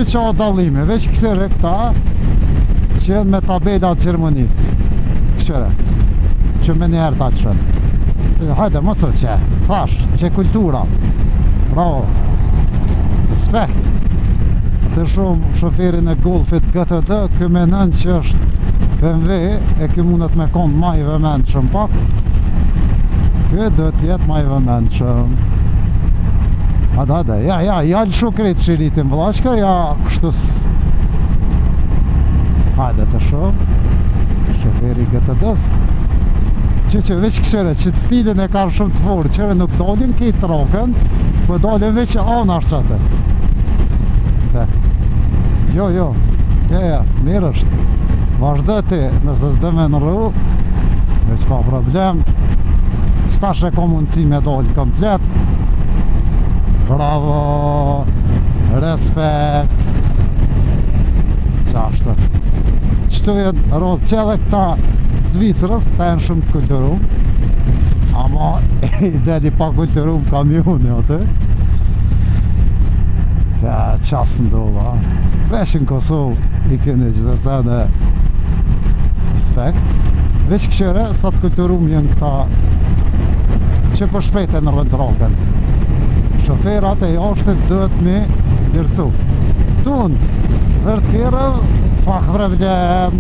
që o dalime, veç kësire këta që me tabelat Gjermanisë. Kësire, që me njerë ta qënë. Hajde, mësër që, thash, që kultura. Bravo. Respekt. Të shumë shoferin e Golfit GTD, kë menën që është BMW, e kë mundet me konë ma i vëmendshëm pak. Kë do t'jetë ma i vëmendshëm. Hajde, ja lëshu kretë shiritin vlashka, ja kështus. Hajde të shumë. Shoferi GTD-s. Që veç këshire, që të stilin e ka shumë të forë, qëre nuk dolin kejtë trokën, po dolin veç anash qëte. Jo, ja, mirë është. Vazhde ti, nëse s'de me në rru, veç pa problem, s'tash e ka mundësi me dollë komplet. Bravo, respekt. Qashtë. Qëtu jenë rrëllë që edhe këta Zvicrës, ta e në shumë të kulturum, ama i deli pa kulturum kamioni atë. Ja, qasë ndolla. Veç në Kosovë i keni gjithësene respekt. Veç këshire, sa të kulturum jenë këta që për shpejte në rëndroken. Shoferat e jashtet duhet me lirësu. Tund, vërtë kjerë, fak problem.